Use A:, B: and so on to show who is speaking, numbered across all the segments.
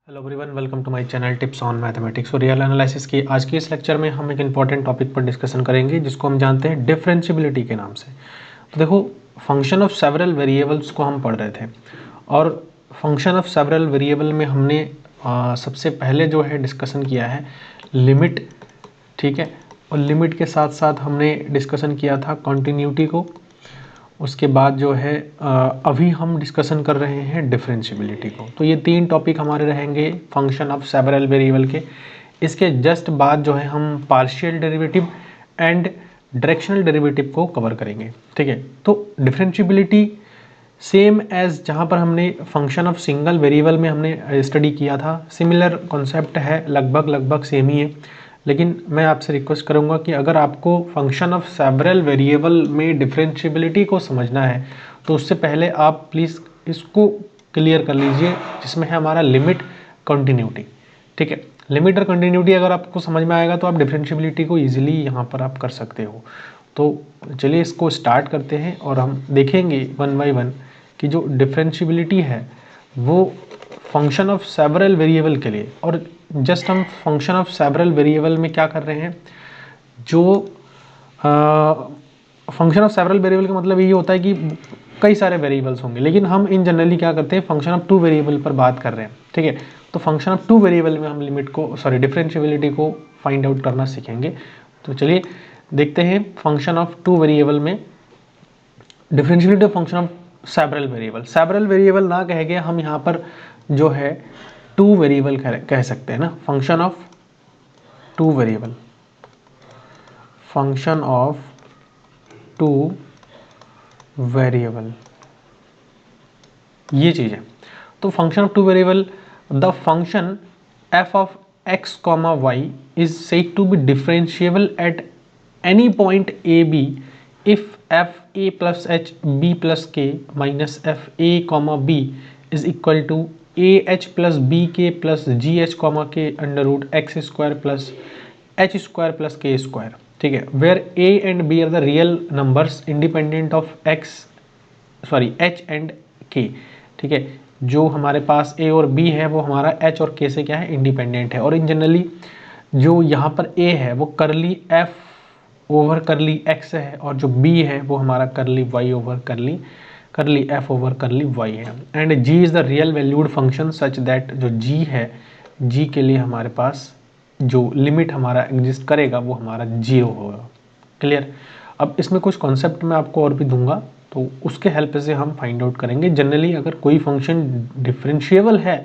A: Hello everyone, welcome to my channel tips on mathematics और real analysis की आज की इस लेक्चर में हम एक इंपॉर्टेंट टॉपिक पर डिस्कशन करेंगे जिसको हम जानते हैं डिफरेंशियबिलिटी के नाम से। तो देखो, फंक्शन ऑफ सेवरल वेरिएबल्स को हम पढ़ रहे थे और फंक्शन ऑफ सेवरल वेरिएबल में हमने सबसे पहले जो है डिस्कशन किया है लिमिट, ठीक है। और लिमिट के साथ साथ हमने डिस्कशन किया था कॉन्टिन्यूटी को। उसके बाद जो है अभी हम डिस्कशन कर रहे हैं डिफरेंशियबिलिटी को। तो ये तीन टॉपिक हमारे रहेंगे फंक्शन ऑफ सेवरल वेरिएबल के। इसके जस्ट बाद जो है हम partial derivative and directional derivative को कवर करेंगे, ठीक है। तो डिफरेंशियबिलिटी सेम एज जहाँ पर हमने फंक्शन ऑफ सिंगल वेरिएबल में हमने स्टडी किया था, सिमिलर कॉन्सेप्ट है, लगभग सेम ही है। लेकिन मैं आपसे रिक्वेस्ट करूंगा कि अगर आपको फंक्शन ऑफ सेवरल वेरिएबल में डिफरेंशियबिलिटी को समझना है तो उससे पहले आप प्लीज़ इसको क्लियर कर लीजिए जिसमें है हमारा लिमिट, कंटिन्यूटी, ठीक है। लिमिट और कंटिन्यूटी अगर आपको समझ में आएगा तो आप डिफरेंशियबिलिटी को ईजिली यहाँ पर आप कर सकते हो। तो चलिए इसको स्टार्ट करते हैं और हम देखेंगे वन बाई वन कि जो डिफरेंशियबिलिटी है वो फंक्शन ऑफ सेवरल वेरिएबल के लिए, और जस्ट हम फंक्शन ऑफ सेवरल वेरिएबल में क्या कर रहे हैं, जो फंक्शन ऑफ सेवरल वेरिएबल का मतलब ये होता है कि कई सारे वेरिएबल्स होंगे, लेकिन हम इन जनरली क्या करते हैं फंक्शन ऑफ टू वेरिएबल पर बात कर रहे हैं, ठीक है। तो फंक्शन ऑफ टू वेरिएबल में हम लिमिट को डिफरेंशियबिलिटी को फाइंड आउट करना सीखेंगे। तो चलिए देखते हैं फंक्शन ऑफ टू वेरिएबल में differentiability of function of several variable. Several variable ना कह के हम यहाँ पर जो है टू वेरिएबल कह सकते हैं ना, function of two variable, function of two variable, ये चीज है। तो function of two variable, the function f of x comma Y is said to be differentiable at any point A B if F A plus H B plus K minus F A comma B is equal to A H plus B के plus जी H comma के under root x square plus H square plus के square, ठीक है। Where a and b are the real numbers independent of x, sorry h and k, ठीक है। जो हमारे पास ए और बी है वो हमारा एच और के से क्या है, इंडिपेंडेंट है। और इन जनरली जो यहाँ पर ए है वो करली एफ ओवर करली एक्स है और जो बी है वो हमारा curly Y over curly F over curly Y है। And ji is the real valued function such that जो जी है, जी के लिए हमारे पास जो लिमिट हमारा एग्जिस्ट करेगा वो हमारा जीरो होगा। क्लियर। अब इसमें कुछ कॉन्सेप्ट मैं आपको और भी दूंगा तो उसके हेल्प से हम फाइंड आउट करेंगे। जनरली अगर कोई फंक्शन डिफरेंशिएबल है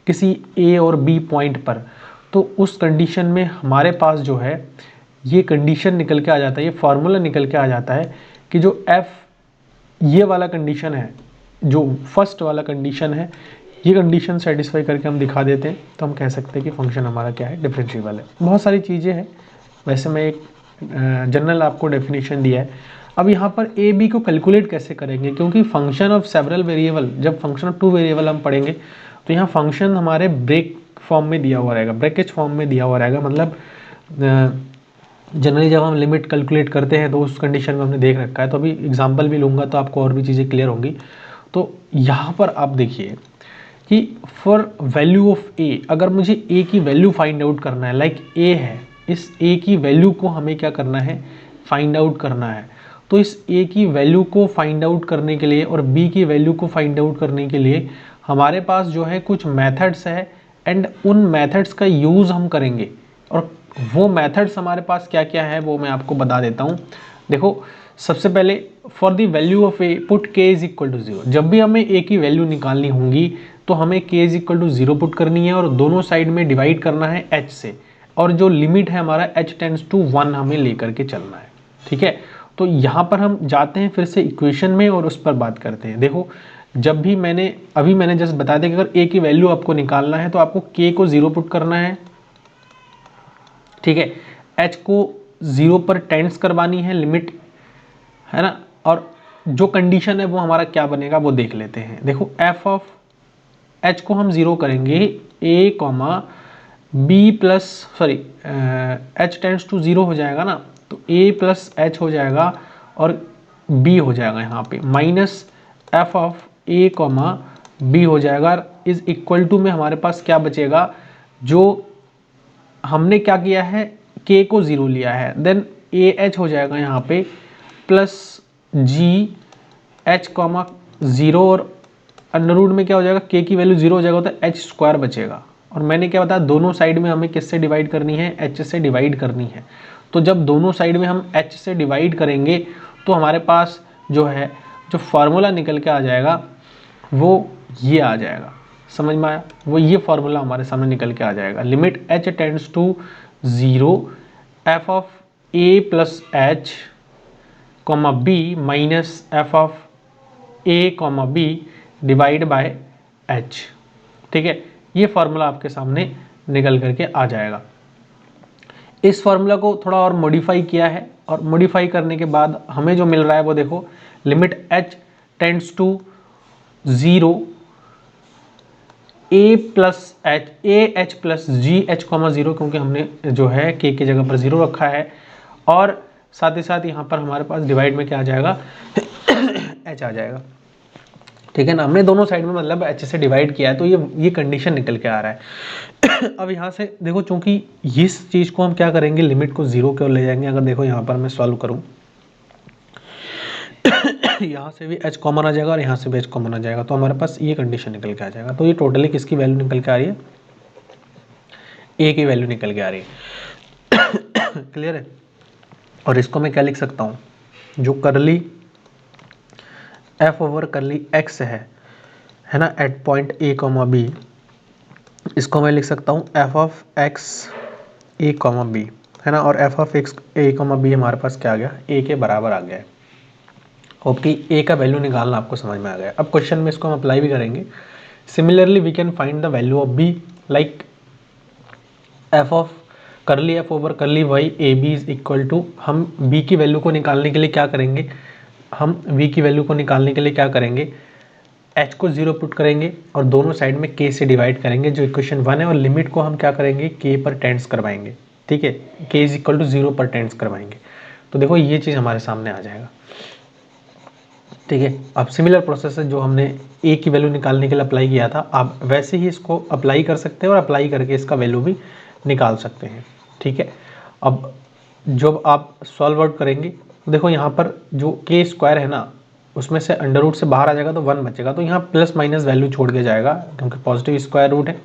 A: किसी ए और बी पॉइंट पर तो उस कंडीशन में हमारे पास जो है ये कंडीशन निकल के आ जाता है, ये फार्मूला निकल के आ जाता है कि जो एफ ये वाला कंडीशन है, जो फर्स्ट वाला कंडीशन है, ये कंडीशन सेटिस्फाई करके हम दिखा देते हैं तो हम कह सकते हैं कि फंक्शन हमारा क्या है, डिफरेंशिएबल है। बहुत सारी चीज़ें हैं, वैसे मैं एक जनरल आपको डेफिनेशन दिया है। अब यहाँ पर ए बी को कैलकुलेट कैसे करेंगे, क्योंकि फंक्शन ऑफ सेवरल वेरिएबल, जब फंक्शन ऑफ टू वेरिएबल हम पढ़ेंगे तो यहाँ फंक्शन हमारे ब्रेक फॉर्म में दिया हुआ रहेगा, ब्रैकेट फॉर्म में दिया हुआ रहेगा। मतलब जनरली जब हम लिमिट कैलकुलेट करते हैं तो उस कंडीशन में हमने देख रखा है। तो अभी एग्जाम्पल भी लूँगा तो आपको और भी चीज़ें क्लियर होंगी। तो यहाँ पर आप देखिए कि फॉर वैल्यू ऑफ ए, अगर मुझे ए की वैल्यू फाइंड आउट करना है, लाइक ए है, इस ए की वैल्यू को हमें क्या करना है, फाइंड आउट करना है। तो इस ए की वैल्यू को फाइंड आउट करने के लिए और बी की वैल्यू को फाइंड आउट करने के लिए हमारे पास जो है कुछ मेथड्स है एंड उन मेथड्स का यूज़ हम करेंगे। और वो मेथड्स हमारे पास क्या क्या है वो मैं आपको बता देता हूँ। देखो, सबसे पहले for the value of A put के इज इक्वल टू जीरो। जब भी हमें ए की वैल्यू निकालनी होंगी तो हमें k is equal to zero put करनी है और दोनों साइड में डिवाइड करना है एच से, और जो लिमिट है हमारा एच टेंड्स टू 1 हमें लेकर के चलना है, ठीक है। तो यहाँ पर हम जाते हैं फिर से इक्वेशन में और उस पर बात करते हैं। देखो, जब भी मैंने जस्ट बता दिया कि अगर ए की वैल्यू आपको निकालना है तो आपको के को जीरो पुट करना है, ठीक है। एच को जीरो पर टेंड्स करवानी है लिमिट, है ना। और जो कंडीशन है वो हमारा क्या बनेगा वो देख लेते हैं। देखो, एफ ऑफ एच को हम जीरो करेंगे A comma B plus, sorry H tends to zero हो जाएगा ना, तो ए प्लस एच हो जाएगा और बी हो जाएगा यहाँ पे minus f of a comma b हो जाएगा। इज इक्वल टू में हमारे पास क्या बचेगा, जो हमने क्या किया है, k को 0 लिया है, देन AH हो जाएगा यहाँ पे प्लस GH कॉमा 0 और अंडर रूट में क्या हो जाएगा, k की वैल्यू 0 हो जाएगा तो h स्क्वायर बचेगा। और मैंने क्या बताया, दोनों साइड में हमें किससे डिवाइड करनी है, h से डिवाइड करनी है। तो जब दोनों साइड में हम h से डिवाइड करेंगे तो हमारे पास जो है जो फार्मूला निकल के आ जाएगा वो ये आ जाएगा, समझ में आया, वो ये फार्मूला हमारे सामने निकल के आ जाएगा। Limit h tends to 0 f of a plus h comma b minus f of a comma b divide by h। ठीक है, ये फार्मूला आपके सामने निकल करके आ जाएगा। इस फार्मूला को थोड़ा और मॉडिफाई किया है और मॉडिफाई करने के बाद हमें जो मिल रहा है वो देखो, limit h tends to 0 a plus h a H plus ji H comma 0, क्योंकि हमने जो है k की जगह पर 0 रखा है, और साथ ही साथ यहाँ पर हमारे पास डिवाइड में क्या आ जाएगा h आ जाएगा। ठीक है ना, हमने दोनों साइड में मतलब h से डिवाइड किया है, तो ये कंडीशन निकल के आ रहा है। अब यहाँ से देखो, चूंकि इस चीज़ को हम क्या करेंगे, लिमिट को 0 की ओर ले जाएंगे। अगर देखो यहाँ पर मैं सॉल्व करूँ यहाँ से भी h कॉमन आ जाएगा और यहाँ से भी h कॉमन आ जाएगा, तो हमारे पास ये कंडीशन निकल के आ जाएगा। तो ये टोटली किसकी वैल्यू निकल के आ रही है, a की वैल्यू निकल के आ रही है। क्लियर है। और इसको मैं क्या लिख सकता हूँ, जो करली f ओवर करली x है ना, at point a comma b, इसको मैं लिख सकता हूँ f of x a comma b, है ना, और f of x a comma b हमारे पास क्या आ गया, a के बराबर आ गया है। ओके, a का वैल्यू निकालना आपको समझ में आ गया। अब क्वेश्चन में इसको हम अप्लाई भी करेंगे। Similarly we can find the value of b, like f of curly f over curly y a b is equal to, हम b की वैल्यू को निकालने के लिए क्या करेंगे, हम v की वैल्यू को निकालने के लिए क्या करेंगे, h को 0 पुट करेंगे और दोनों साइड में k से डिवाइड करेंगे, जो इक्वेशन 1 है, और लिमिट को हम क्या करेंगे, k पर टेंड्स करवाएंगे। ठीक है, k इज इक्वल टू 0 पर टेंड्स करवाएंगे। तो देखो ये चीज़ हमारे सामने आ जाएगा। ठीक है, अब सिमिलर प्रोसेस है जो हमने a की वैल्यू निकालने के लिए अप्लाई किया था, आप वैसे ही इसको अप्लाई कर सकते हैं और अप्लाई करके इसका वैल्यू भी निकाल सकते हैं। ठीक है, अब जब आप सॉल्व आउट करेंगे तो देखो यहाँ पर जो k स्क्वायर है ना, उसमें से अंडर रूट से बाहर आ जाएगा तो 1 बचेगा, तो यहाँ प्लस माइनस वैल्यू छोड़ के जाएगा, क्योंकि पॉजिटिव स्क्वायर रूट है,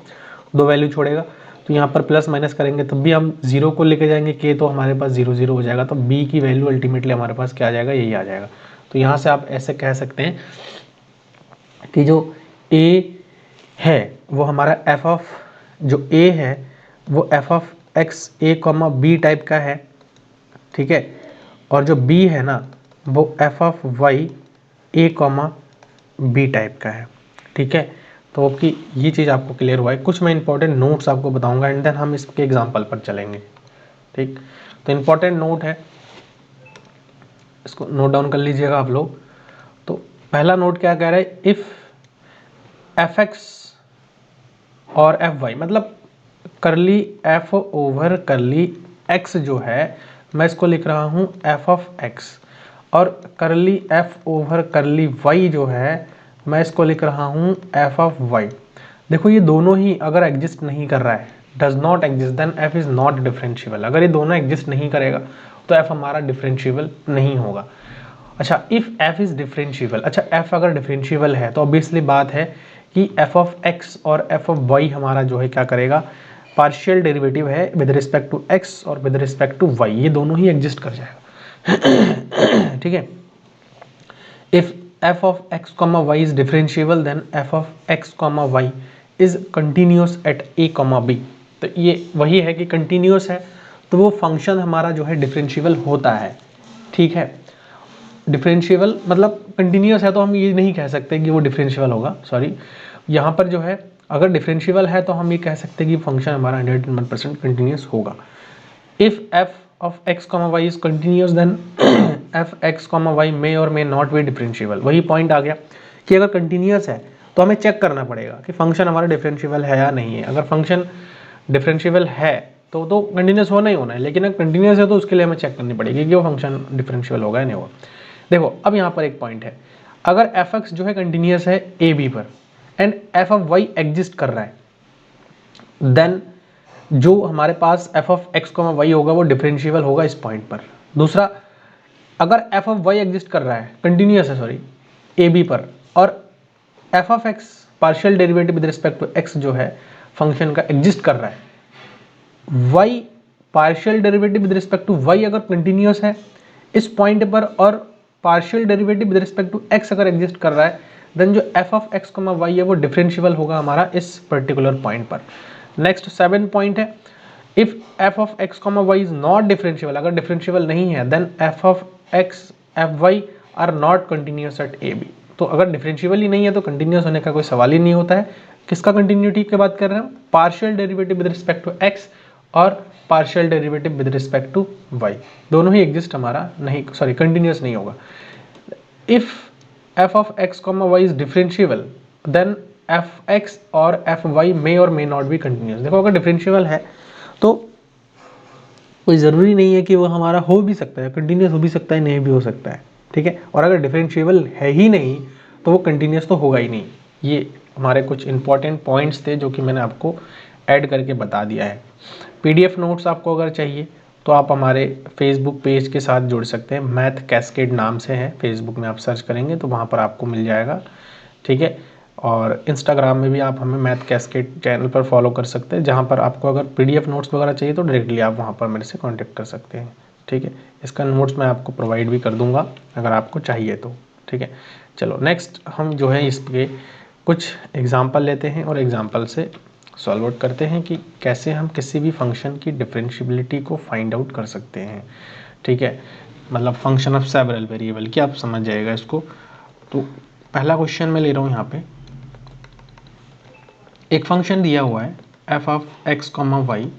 A: 2 वैल्यू छोड़ेगा, तो यहाँ पर प्लस माइनस करेंगे तब भी हम 0 को लेके जाएंगे k, तो हमारे पास 0 0 हो जाएगा, तो b की वैल्यू अल्टीमेटली हमारे पास क्या आ जाएगा, यही आ जाएगा। तो यहाँ से आप ऐसे कह सकते हैं कि जो a है वो हमारा f ऑफ, जो a है वो f of x a comma b type का है। ठीक है, और जो b है ना वो f of y a comma b type का है। ठीक है, तो आपकी ये चीज़ आपको क्लियर हुआ है। कुछ मैं इंपॉर्टेंट नोट्स आपको बताऊंगा एंड देन हम इसके एग्जांपल पर चलेंगे। ठीक, तो इंपॉर्टेंट नोट है, इसको नोट डाउन कर लीजिएगा आप लोग। तो पहला नोट क्या कह रहा है, इफ़ fx और fy, मतलब करली f ओवर करली x जो है, मैं इसको लिख रहा हूँ f ऑफ x, और करली f ओवर करली y जो है मैं इसको लिख रहा हूँ f ऑफ y। देखो ये दोनों ही अगर एग्जिस्ट नहीं कर रहा है, does not exist, then f is not differentiable. अगर ये दोनों एग्जिस्ट नहीं करेगा तो f हमारा डिफरेंशिएबल नहीं होगा। अच्छा, इफ़ f इज़ डिफरेंशिएबल, अच्छा f अगर डिफरेंशिएबल है तो ऑब्वियसली बात है कि f ऑफ x और f ऑफ y हमारा जो है क्या करेगा, पार्शियल डेरिवेटिव है विद रिस्पेक्ट टू x और विद रिस्पेक्ट टू y, ये दोनों ही एग्जिस्ट कर जाएगा। ठीक है, if f of x comma y is differentiable then f of x comma y is continuous at a comma b। तो ये वही है कि कंटिन्यूस है तो वो फंक्शन हमारा जो है डिफरेंशिएबल होता है। ठीक है, डिफरेंशिएबल मतलब कंटिन्यूस है तो हम ये नहीं कह सकते कि वो डिफरेंशिएबल होगा, सॉरी, यहाँ पर जो है अगर डिफरेंशिएबल है तो हम ये कह सकते हैं कि फंक्शन हमारा 101% कंटिन्यूस होगा। If f of x comma Y is continuous then f x comma Y may or may not be differentiable. वही पॉइंट आ गया कि अगर कंटिन्यूस है तो हमें चेक करना पड़ेगा कि फंक्शन हमारा डिफरेंशिएबल है या नहीं है। अगर फंक्शन डिफरेंशिएबल है तो कंटिन्यूस होना ही होना है, लेकिन अगर कंटिन्यूस है तो उसके लिए हमें चेक करनी पड़ेगी कि वो फंक्शन डिफरेंशिएबल होगा या नहीं होगा। देखो अब यहाँ पर एक पॉइंट है, अगर f(x) जो है कंटिन्यूस है a b पर, and F of Y exist कर रहा है, देन जो हमारे पास F of x comma Y होगा वो डिफरेंशिएबल होगा इस पॉइंट पर। दूसरा, अगर एफ ऑफ वाई एग्जिस्ट कर रहा है, कंटिन्यूअस है सॉरी, ए बी पर, और f of x partial derivative with respect to x जो है फंक्शन का एग्जिस्ट कर रहा है, y partial derivative with respect to y अगर कंटिन्यूअस है इस पॉइंट पर, और partial derivative with respect to x अगर एग्जिस्ट कर रहा है, देन जो f of x comma y है वो डिफरेंशिएबल होगा हमारा इस पर्टिकुलर पॉइंट पर। नेक्स्ट 7 पॉइंट है, if F of x comma Y is not differentiable, अगर डिफरेंशिएबल नहीं है, then f of x f y are not continuous at a b. तो अगर डिफरेंशिएबल ही नहीं है तो कंटिन्यूअस होने का कोई सवाल ही नहीं होता है। किसका कंटिन्यूटी की बात कर रहे हैं? Partial derivative with respect to X और partial derivative with respect to Y, दोनों ही एग्जिस्ट हमारा नहीं, सॉरी कंटिन्यूअस नहीं होगा। If F of x comma Y is differentiable, then F X और F Y may or may not B continuous. देखो अगर डिफरेंशिएबल है तो कोई ज़रूरी नहीं है कि वो हमारा हो भी सकता है, कंटिन्यूअस हो भी सकता है, नहीं भी हो सकता है, ठीक है। और अगर डिफरेंशिएबल है ही नहीं तो वो कंटिन्यूअस तो होगा ही नहीं। ये हमारे कुछ इंपॉर्टेंट पॉइंट्स थे जो कि मैंने आपको ऐड करके बता दिया है। पीडीएफ नोट्स आपको अगर चाहिए तो आप हमारे फेसबुक पेज के साथ जुड़ सकते हैं, मैथ कैस्केड नाम से है, फेसबुक में आप सर्च करेंगे तो वहाँ पर आपको मिल जाएगा, ठीक है। और इंस्टाग्राम में भी आप हमें मैथ कैस्केड चैनल पर फॉलो कर सकते हैं, जहाँ पर आपको अगर पीडीएफ नोट्स वगैरह चाहिए तो डायरेक्टली आप वहाँ पर मेरे से कांटेक्ट कर सकते हैं, ठीक है। इसका नोट्स मैं आपको प्रोवाइड भी कर दूंगा अगर आपको चाहिए तो, ठीक है। चलो नेक्स्ट हम जो है इसके कुछ एग्जाम्पल लेते हैं और एग्जाम्पल से सॉल्व आउट करते हैं कि कैसे हम किसी भी फंक्शन की डिफरेंशिएबिलिटी को फाइंड आउट कर सकते हैं, ठीक है। मतलब फंक्शन ऑफ सेवरल वेरिएबल की आप समझ जाएगा इसको। तो पहला क्वेश्चन मैं ले रहा हूँ यहाँ पे, एक फंक्शन दिया हुआ है f of x comma y,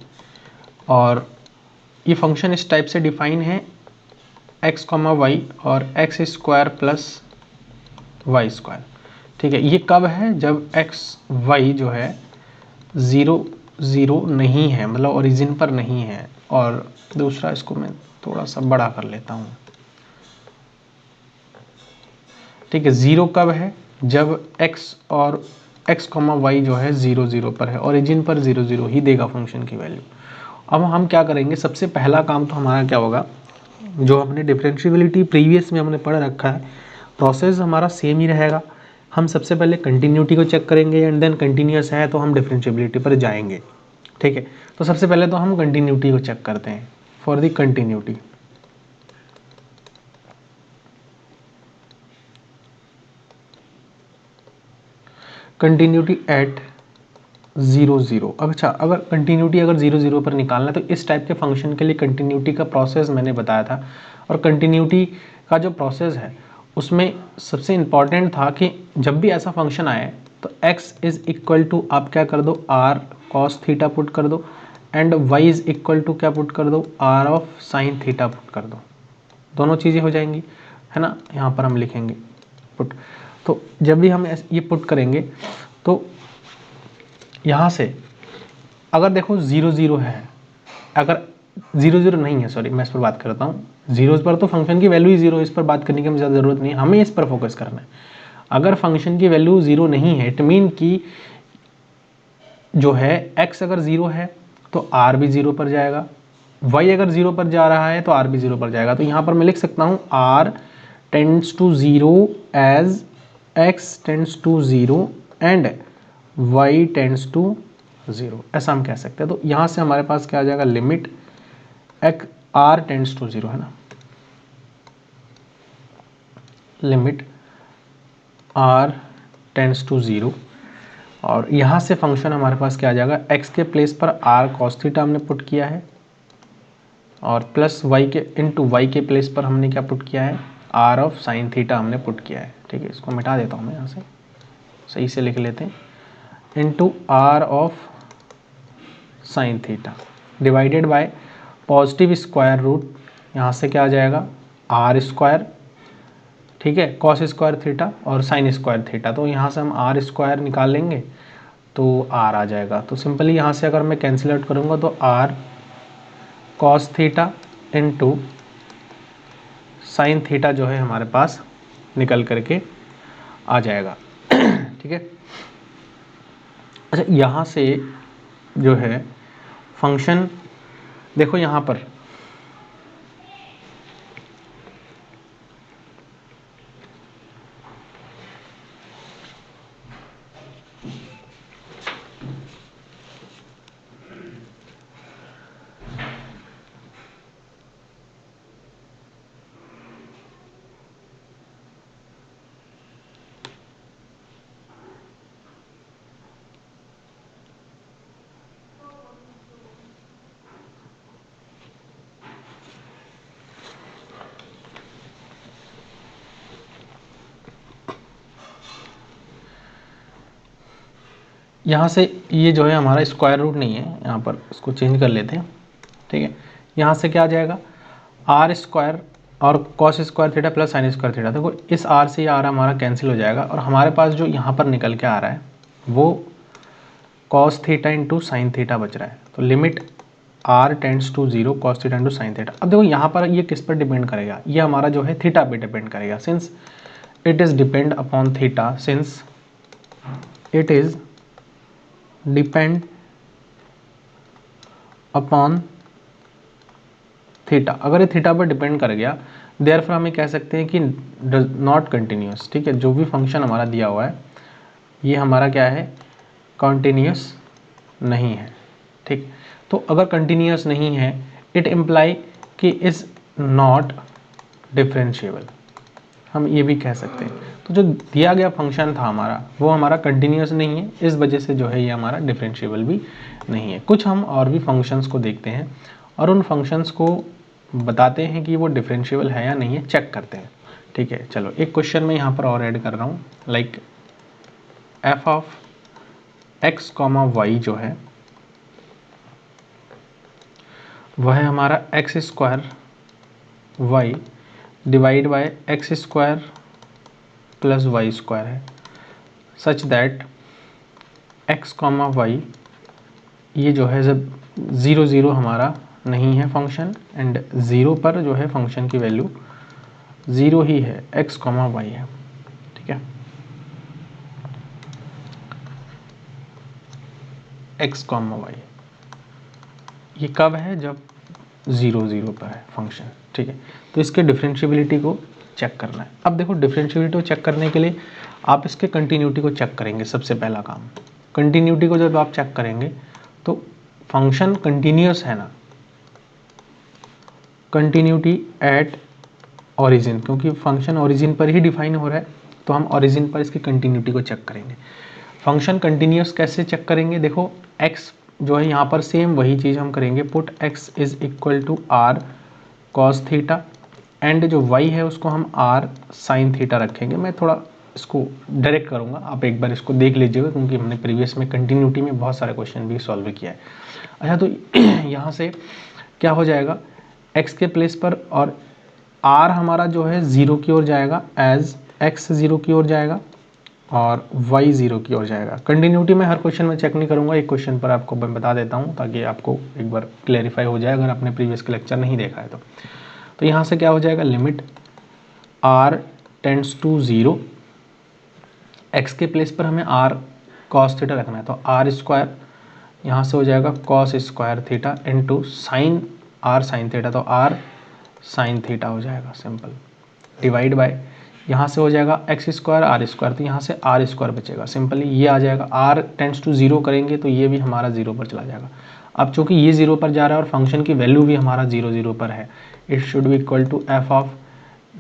A: और ये फंक्शन इस टाइप से डिफाइन है एक्स कॉमा वाई और x square plus Y square, ठीक है। ये कब है? जब एक्स वाई जो है 0 0 नहीं है, मतलब ओरिजिन पर नहीं है। और दूसरा, इसको मैं थोड़ा सा बड़ा कर लेता हूँ, ठीक है। 0 कब है? जब x और x कॉमा वाई जो है 0 0 पर है, ओरिजिन पर 0 0 ही देगा फंक्शन की वैल्यू। अब हम क्या करेंगे, सबसे पहला काम तो हमारा क्या होगा, जो हमने डिफरेंशिएबिलिटी प्रीवियस में हमने पढ़ रखा है, प्रोसेस हमारा सेम ही रहेगा। हम सबसे पहले कंटिन्यूटी को चेक करेंगे एंड देन कंटिन्यूअस है तो हम डिफरेंशिएबिलिटी पर जाएंगे, ठीक है। तो सबसे पहले तो हम कंटिन्यूटी को चेक करते हैं। For the continuity, continuity at 0 0। अच्छा, अगर कंटिन्यूटी अगर 0 0 पर निकालना है तो इस टाइप के फंक्शन के लिए कंटिन्यूटी का प्रोसेस मैंने बताया था। और कंटिन्यूटी का जो प्रोसेस है उसमें सबसे इम्पॉर्टेंट था कि जब भी ऐसा फंक्शन आए तो x इज़ इक्वल टू आप क्या कर दो, r cos थीटा पुट कर दो, and y is equal to क्या पुट कर दो, r of sine theta put कर दो। दोनों चीज़ें हो जाएंगी, है ना। यहाँ पर हम लिखेंगे पुट। तो जब भी हम ये पुट करेंगे तो यहाँ से अगर देखो 0 0 है, अगर 0 0 नहीं है, सॉरी मैं इस पर बात करता हूँ, 0 पर तो फंक्शन की वैल्यू ही 0, इस पर बात करने की हमें ज़्यादा ज़रूरत नहीं है, हमें इस पर फोकस करना है। अगर फंक्शन की वैल्यू 0 नहीं है, इट मीन कि जो है x अगर 0 है तो r भी 0 पर जाएगा, y अगर 0 पर जा रहा है तो r भी 0 पर जाएगा। तो यहाँ पर मैं लिख सकता हूँ r tends to 0 as x tends to 0 and y tends to 0, ऐसा हम कह सकते हैं। तो यहाँ से हमारे पास क्या आ जाएगा, लिमिट r टेंड्स टू 0, है ना, लिमिट r टेंड्स टू 0। और यहाँ से फंक्शन हमारे पास क्या आ जाएगा, x के प्लेस पर r cos थीटा हमने पुट किया है, और प्लस y के इंटू वाई के प्लेस पर हमने क्या पुट किया है, r ऑफ साइन थीटा हमने पुट किया है, ठीक है। इसको मिटा देता हूँ मैं, यहाँ से सही से लिख लेते हैं, into r of sine theta divided by positive square root, यहाँ से क्या आ जाएगा, r स्क्वायर, ठीक है, कॉस स्क्वायर थीटा और साइन स्क्वायर थीटा। तो यहाँ से हम r स्क्वायर निकाल लेंगे तो r आ जाएगा। तो सिंपली यहाँ से अगर मैं कैंसिल आउट करूँगा तो r cos theta into sine theta जो है हमारे पास निकल करके आ जाएगा, ठीक है। अच्छा, यहाँ से जो है फंक्शन, देखो यहाँ पर यहाँ से ये जो है हमारा स्क्वायर रूट नहीं है, यहाँ पर इसको चेंज कर लेते हैं, ठीक है। यहाँ से क्या आ जाएगा, आर स्क्वायर और cos square theta plus sign square theta. देखो इस आर से ये आर हमारा कैंसिल हो जाएगा और हमारे पास जो यहाँ पर निकल के आ रहा है वो cos theta into sine theta बच रहा है। तो limit r tends to 0 cos theta into sine theta. अब देखो यहाँ पर ये किस पर डिपेंड करेगा, ये हमारा जो है थीटा पे डिपेंड करेगा। Since it is depend upon theta, since it is depend upon theta, अगर ये थीटा पर डिपेंड कर गया देयरफॉर हम ये कह सकते हैं कि डज नॉट कंटिन्यूस, ठीक है। जो भी फंक्शन हमारा दिया हुआ है ये हमारा क्या है, कंटिन्यूस नहीं है, ठीक। तो अगर कंटिन्यूस नहीं है इट इम्प्लाई कि इज़ नॉट डिफरेंशिएबल, हम ये भी कह सकते हैं। तो जो दिया गया फंक्शन था हमारा वो हमारा कंटिन्यूस नहीं है, इस वजह से जो है ये हमारा डिफरेंशिएबल भी नहीं है। कुछ हम और भी फंक्शंस को देखते हैं और उन फंक्शंस को बताते हैं कि वो डिफरेंशिएबल है या नहीं है, चेक करते हैं, ठीक है। चलो एक क्वेश्चन मैं यहाँ पर और ऐड कर रहा हूँ, like F of x comma Y जो है वह है हमारा X square Y divide by x square plus Y square है, such that X comma Y ये जो है जब 0 0 हमारा नहीं है फंक्शन एंड 0 पर जो है फंक्शन की वैल्यू 0 ही है, एक्स कॉमा वाई है, ठीक है। एक्स कॉमा वाई ये कब है, जब 0 0 पर है फंक्शन, ठीक है। तो इसके डिफरेंशिएबिलिटी को चेक करना है। अब देखो डिफरेंशिएबिलिटी को चेक करने के लिए आप इसके कंटिन्यूटी को चेक करेंगे, सबसे पहला काम। कंटिन्यूटी को जब आप चेक करेंगे तो फंक्शन कंटिन्यूस है ना, कंटिन्यूटी एट ओरिजिन, क्योंकि फंक्शन ओरिजिन पर ही डिफाइन हो रहा है तो हम ओरिजिन पर इसकी कंटिन्यूटी को चेक करेंगे। फंक्शन कंटिन्यूस कैसे चेक करेंगे, देखो x जो है यहाँ पर सेम वही चीज़ हम करेंगे, put x is equal to r cos theta and जो y है उसको हम r साइन थीटा रखेंगे। मैं थोड़ा इसको डायरेक्ट करूँगा, आप एक बार इसको देख लीजिएगा क्योंकि हमने प्रीवियस में कंटिन्यूटी में बहुत सारे क्वेश्चन भी सॉल्व किया है। अच्छा, तो यहाँ से क्या हो जाएगा, x के प्लेस पर और r हमारा जो है 0 की ओर जाएगा, एज x 0 की ओर जाएगा और y 0 की ओर जाएगा। कंटिन्यूटी में हर क्वेश्चन में चेक नहीं करूंगा, एक क्वेश्चन पर आपको मैं बता देता हूं ताकि आपको एक बार क्लेरिफाई हो जाए अगर आपने प्रीवियस के लेक्चर नहीं देखा है तो यहाँ से क्या हो जाएगा, limit r tends to 0, x के प्लेस पर हमें r cos थीटा रखना है तो r स्क्वायर यहाँ से हो जाएगा cos square theta into sign r sine theta, तो r साइन थीटा हो जाएगा सिंपल, डिवाइड बाय यहाँ से हो जाएगा एक्स स्क्वायर आर स्क्वायर, तो यहाँ से आर स्क्वायर बचेगा, सिंपली ये आ जाएगा। आर टेंड्स टू 0 करेंगे तो ये भी हमारा 0 पर चला जाएगा। अब चूंकि ये 0 पर जा रहा है और फंक्शन की वैल्यू भी हमारा 0 0 पर है, it should be equal to f of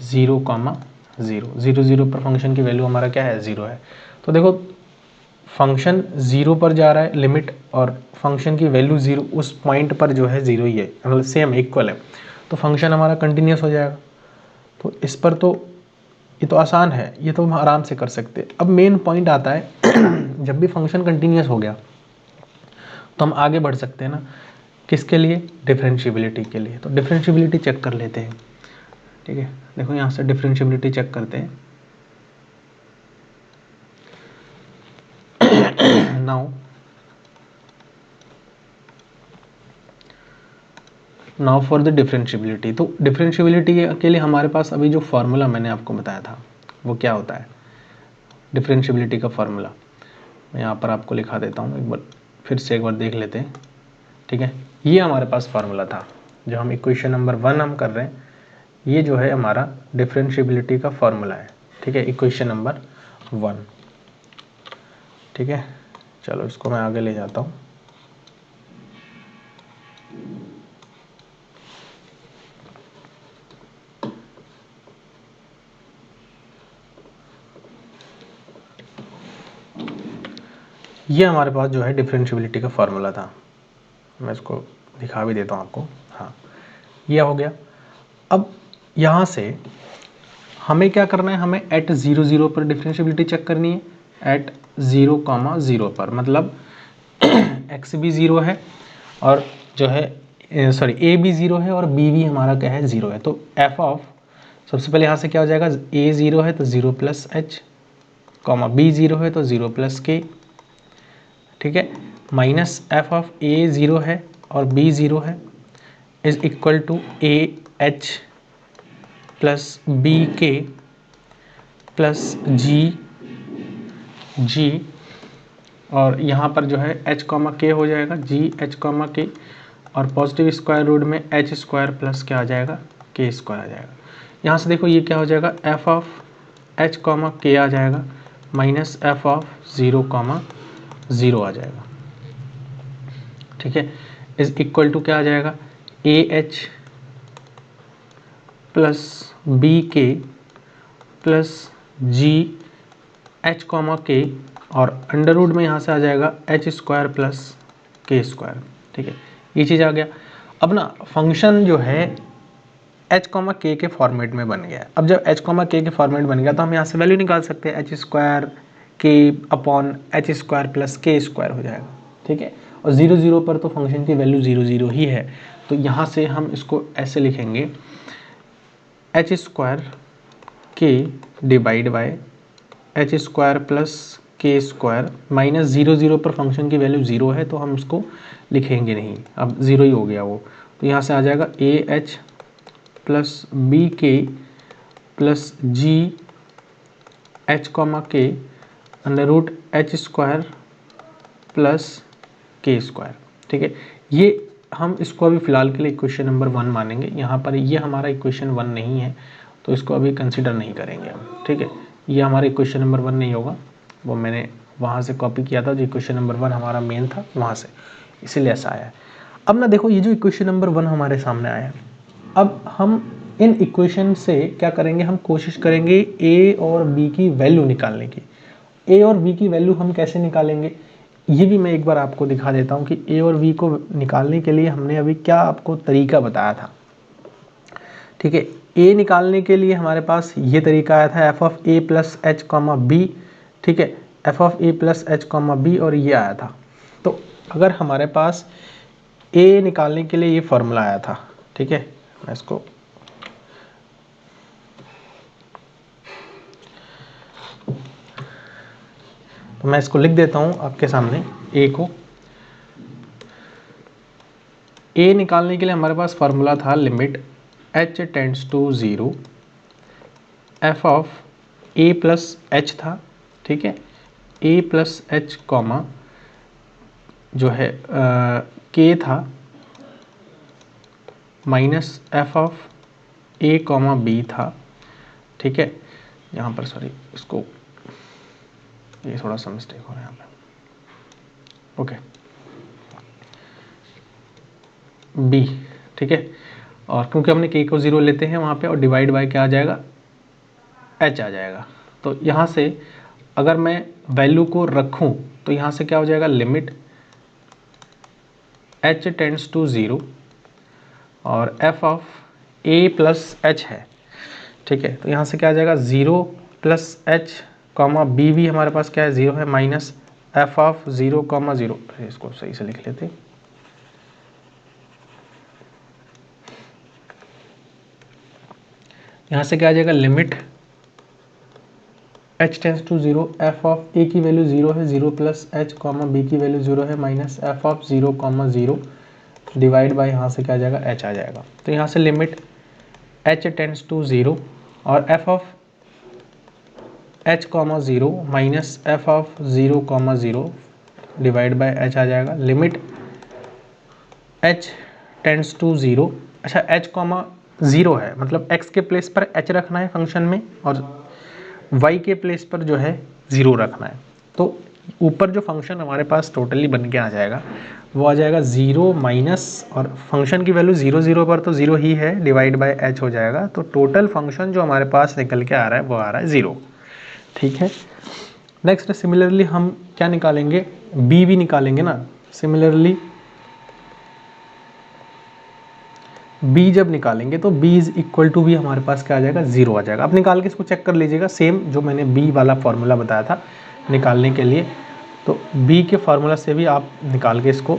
A: 0 comma 0, 0 0 पर फंक्शन की वैल्यू हमारा क्या है, 0 है। तो देखो फंक्शन 0 पर जा रहा है लिमिट और फंक्शन की वैल्यू 0 उस पॉइंट पर जो है 0 ही है, मतलब सेम इक्वल है, तो फंक्शन हमारा कंटिन्यूस हो जाएगा। तो इस पर तो ये तो आसान है, ये तो हम आराम से कर सकते हैं। अब मेन पॉइंट आता है जब भी फंक्शन कंटिन्यूस हो गया तो हम आगे बढ़ सकते हैं ना, किसके लिए, डिफरेंशिएबिलिटी के लिए। तो डिफरेंशिएबिलिटी चेक कर लेते हैं, ठीक है। देखो यहाँ से डिफरेंशिएबिलिटी चेक करते हैं। Now for the differentiability. तो डिफरेंशिएबिलिटी के लिए हमारे पास अभी जो फॉर्मूला मैंने आपको बताया था वो क्या होता है, डिफरेंशिएबिलिटी का फॉर्मूला मैं यहाँ पर आपको लिखा देता हूँ, एक बार फिर से एक बार देख लेते हैं। ठीक है, ये हमारे पास फार्मूला था जो हम इक्वेशन नंबर 1 हम कर रहे हैं, ये जो है हमारा डिफरेंशिएबिलिटी का फार्मूला है। ठीक है, इक्वेशन नंबर 1। ठीक है, चलो इसको मैं आगे ले जाता हूँ। ये हमारे पास जो है डिफरेंशिएबिलिटी का फार्मूला था, मैं इसको दिखा भी देता हूँ आपको। हाँ, ये हो गया। अब यहाँ से हमें क्या करना है, हमें एट 0 0 पर डिफरेंशिएबिलिटी चेक करनी है। एट 0, 0 पर मतलब एक्स भी 0 है और जो है सॉरी ए भी 0 है और बी भी हमारा क्या है 0 है। तो एफ ऑफ, सबसे पहले यहाँ से क्या हो जाएगा, ए 0 है तो 0 प्लस एच, कॉमा बी 0 है तो 0 प्लस के। ठीक है, माइनस एफ ऑफ ए 0 है और बी 0 है is equal to A H plus B के प्लस जी जी, और यहाँ पर जो है h कॉमा के हो जाएगा, जी एच कॉमा के, और पॉजिटिव स्क्वायर रूट में एच स्क्वायर प्लस क्या आ जाएगा, के स्क्वायर आ जाएगा। यहाँ से देखो ये क्या हो जाएगा, एफ ऑफ एच कॉमा के आ जाएगा माइनस एफ ऑफ 0 कॉमा 0 आ जाएगा। ठीक है, इज इक्वल टू क्या आ जाएगा, ए एच प्लस बी के प्लस जी एच कॉमा के, और अंडर रूट में यहाँ से आ जाएगा एच स्क्वायर प्लस के स्क्वायर। ठीक है, ये चीज़ आ गया। अब ना फंक्शन जो है एच कॉमा के फॉर्मेट में बन गया। अब जब एच कॉमा के फॉर्मेट बन गया तो हम यहाँ से वैल्यू निकाल सकते हैं, एच स्क्वायर के अपॉन एच स्क्वायर प्लस के स्क्वायर हो जाएगा। ठीक है, और 0 0 पर तो फंक्शन की वैल्यू 0 0 ही है, तो यहाँ से हम इसको ऐसे लिखेंगे, H square K divide by H square plus के स्क्वायर माइनस 0 0 पर फंक्शन की वैल्यू 0 है तो हम उसको लिखेंगे नहीं, अब 0 ही हो गया वो। तो यहाँ से आ जाएगा ए एच प्लस बी के प्लस जी एच कॉमा के under root h square plus के स्क्वायर। ठीक है, ये हम इसको अभी फ़िलहाल के लिए इक्वेशन नंबर 1 मानेंगे। यहाँ पर ये हमारा इक्वेशन 1 नहीं है तो इसको अभी कंसिडर नहीं करेंगे हम। ठीक है, ये हमारा इक्वेशन नंबर 1 नहीं होगा, वो मैंने वहाँ से कॉपी किया था, जो इक्वेशन नंबर 1 हमारा मेन था वहाँ से, इसीलिए ऐसा आया है। अब ना देखो ये जो इक्वेशन नंबर 1 हमारे सामने आया है, अब हम इन इक्वेशन से क्या करेंगे, हम कोशिश करेंगे ए और बी की वैल्यू निकालने की। ए और बी की वैल्यू हम कैसे निकालेंगे, ये भी मैं एक बार आपको दिखा देता हूँ कि ए और बी को निकालने के लिए हमने अभी क्या आपको तरीका बताया था। ठीक है, ए निकालने के लिए हमारे पास ये तरीका आया था, f of a plus h comma b. ठीक है, f of a plus h comma b, और ये आया था। तो अगर हमारे पास ए निकालने के लिए ये फॉर्मूला आया था, ठीक है, मैं इसको तो मैं इसको लिख देता हूँ आपके सामने, ए को। ए निकालने के लिए हमारे पास फार्मूला था limit h tends to 0, f of a plus h था। ठीक है, ए प्लस एच कॉमा जो है के था minus f of a comma b था। ठीक है, यहाँ पर सॉरी इसको ये थोड़ा सा मिस्टेक हो रहा है यहाँ पे। Okay, b. ठीक है, और क्योंकि हमने के को 0 लेते हैं वहाँ पे, और डिवाइड बाय क्या आ जाएगा, एच आ जाएगा। तो यहाँ से अगर मैं वैल्यू को रखूँ तो यहाँ से क्या हो जाएगा, लिमिट h टेंड्स टू 0 और f of a plus H है। ठीक है, तो यहाँ से क्या आ जाएगा, 0 प्लस एच कॉमा बी भी हमारे पास क्या है, 0 है, माइनस एफ ऑफ 0 कॉमा 0। इसको सही से लिख लेते हैं, यहाँ से क्या आ जाएगा, limit h tends to 0, f of a की वैल्यू 0 है, 0 प्लस एच कॉमा बी की वैल्यू 0 है, minus f of 0 comma 0 divide by यहाँ से क्या आ जाएगा, h आ जाएगा। तो यहाँ से लिमिट h टेंस टू 0 और f of h comma zero minus f of 0 comma 0 divide by h आ जाएगा। Limit h tends to 0। अच्छा h कॉमा 0 है मतलब x के प्लेस पर h रखना है फंक्शन में और y के प्लेस पर जो है 0 रखना है। तो ऊपर जो फंक्शन हमारे पास टोटली बन के आ जाएगा वो आ जाएगा 0 माइनस, और फंक्शन की वैल्यू 0 0 पर तो 0 ही है, डिवाइड बाय h हो जाएगा। तो टोटल फंक्शन जो हमारे पास निकल के आ रहा है वो आ रहा है 0। ठीक है। नेक्स्ट सिमिलरली हम क्या निकालेंगे, b भी निकालेंगे ना। सिमिलरली b जब निकालेंगे तो b इज इक्वल टू भी हमारे पास क्या आ जाएगा, 0 आ जाएगा। आप निकाल के इसको चेक कर लीजिएगा, सेम जो मैंने b वाला फॉर्मूला बताया था निकालने के लिए, तो b के फार्मूला से भी आप निकाल के इसको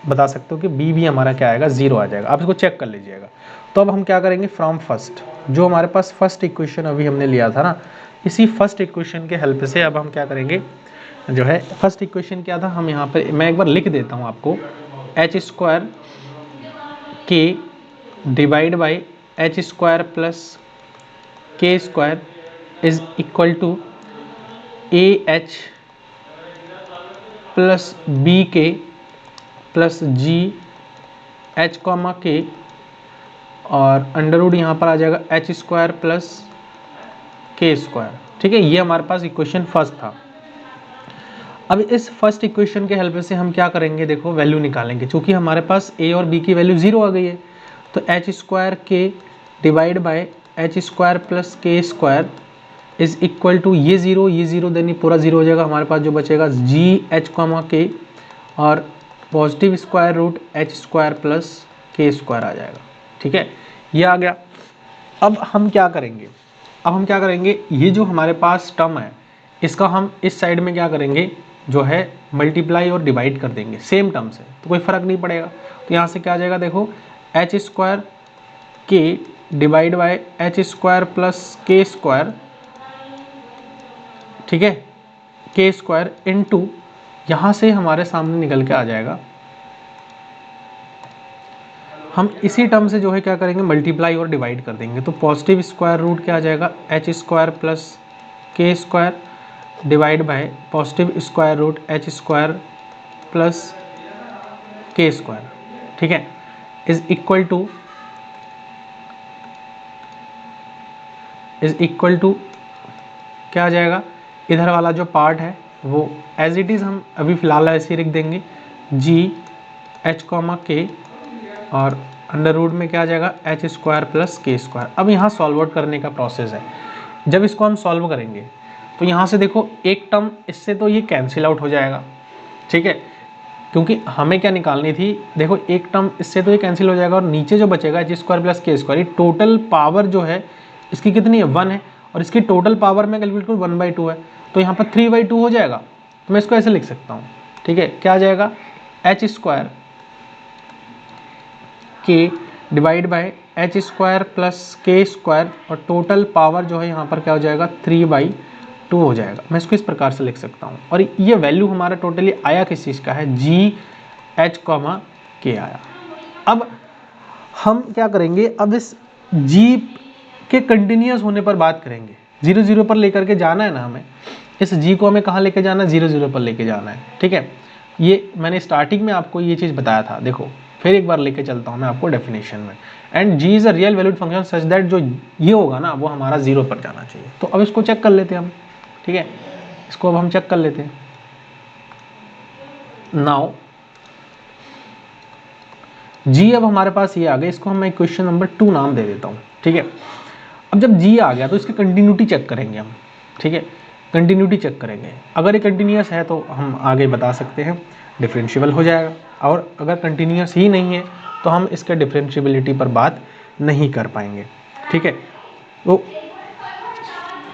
A: बता सकते हो कि b भी हमारा क्या आएगा, 0 आ जाएगा। आप इसको चेक कर लीजिएगा। तो अब हम क्या करेंगे, फ्रॉम फर्स्ट, जो हमारे पास फर्स्ट इक्वेशन अभी हमने लिया था ना, इसी फर्स्ट इक्वेशन के हेल्प से अब हम क्या करेंगे, जो है फर्स्ट इक्वेशन क्या था, हम यहाँ पे मैं एक बार लिख देता हूँ आपको, H square K divide by H square plus के square is equal to A H plus B के प्लस जी एच कॉमा के, और अंडर रूट यहाँ पर आ जाएगा एच स्क्वायर प्लस के स्क्वायर। ठीक है, ये हमारे पास इक्वेशन फर्स्ट था। अब इस फर्स्ट इक्वेशन के हेल्प से हम क्या करेंगे, देखो वैल्यू निकालेंगे। चूंकि हमारे पास a और b की वैल्यू 0 आ गई है, तो H square K divide by H square plus के स्क्वायर इज इक्वल टू ये 0 देन ये पूरा 0 हो जाएगा। हमारे पास जो बचेगा जी एच कॉमा के और positive square root h square plus के स्क्वायर आ जाएगा। ठीक है, ये आ गया। अब हम क्या करेंगे, ये जो हमारे पास टर्म है इसका हम इस साइड में क्या करेंगे, जो है मल्टीप्लाई और डिवाइड कर देंगे सेम टर्म से, तो कोई फर्क नहीं पड़ेगा। तो यहाँ से क्या आ जाएगा, देखो H square K divide by H square plus के स्क्वायर, ठीक है, के स्क्वायर इनटू, यहाँ से हमारे सामने निकल के आ जाएगा, हम इसी टर्म से जो है क्या करेंगे, मल्टीप्लाई और डिवाइड कर देंगे। तो पॉजिटिव स्क्वायर रूट क्या आ जाएगा, एच स्क्वायर प्लस के square divide by positive square root h square plus के स्क्वायर, ठीक है, इज इक्वल टू क्या आ जाएगा, इधर वाला जो पार्ट है वो एज इट इज़ हम अभी फ़िलहाल ऐसे ही लिख देंगे, जी एच कॉमा के, और अंडर रूट में क्या आ जाएगा, एच स्क्वायर प्लस के स्क्वायर। अब यहाँ सॉल्व आउट करने का प्रोसेस है। जब इसको हम सॉल्व करेंगे तो यहाँ से देखो एक टर्म इससे तो ये कैंसिल आउट हो जाएगा। ठीक है, क्योंकि हमें क्या निकालनी थी, देखो एक टर्म इससे तो ये कैंसिल हो जाएगा, और नीचे जो बचेगा एच स्क्वायर प्लस के स्क्वायर, ये टोटल पावर जो है इसकी कितनी है, 1 है, और इसकी टोटल पावर में कैलकुलेट करूँ 1/2 है, तो यहाँ पर 3/2 हो जाएगा। तो मैं इसको ऐसे लिख सकता हूँ। ठीक है, क्या आ जाएगा, H square K divide by H square plus के स्क्वायर, और टोटल पावर जो है यहाँ पर क्या हो जाएगा, 3/2 हो जाएगा। मैं इसको इस प्रकार से लिख सकता हूँ। और ये वैल्यू हमारा टोटली आया किस चीज़ का है, जी एच कॉमा के आया। अब हम क्या करेंगे, अब इस जी के कंटिन्यूस होने पर बात करेंगे। 0 0 पर लेकर के जाना है ना हमें, इस जी को हमें कहाँ लेके जाना है, 0 0 पर लेके जाना है। ठीक है, ये मैंने स्टार्टिंग में आपको ये चीज़ बताया था। देखो फिर एक बार लेके चलता हूँ मैं आपको डेफिनेशन में। And ji is a real valued function such that, जो ये होगा ना वो हमारा 0 पर जाना चाहिए। तो अब इसको चेक कर लेते हैं हम। ठीक है, इसको अब हम चेक कर लेते हैं। नाउ जी अब हमारे पास ये आ गया, इसको मैं क्वेश्चन नंबर 2 नाम दे देता हूँ। ठीक है, अब जब जी आ गया तो इसकी कंटिन्यूटी चेक करेंगे हम। ठीक है, कंटिन्यूटी चेक करेंगे, अगर ये कंटिन्यूस है तो हम आगे बता सकते हैं डिफरेंशिएबल हो जाएगा, और अगर कंटिन्यूस ही नहीं है तो हम इसके डिफरेंशिएबिलिटी पर बात नहीं कर पाएंगे। ठीक है, तो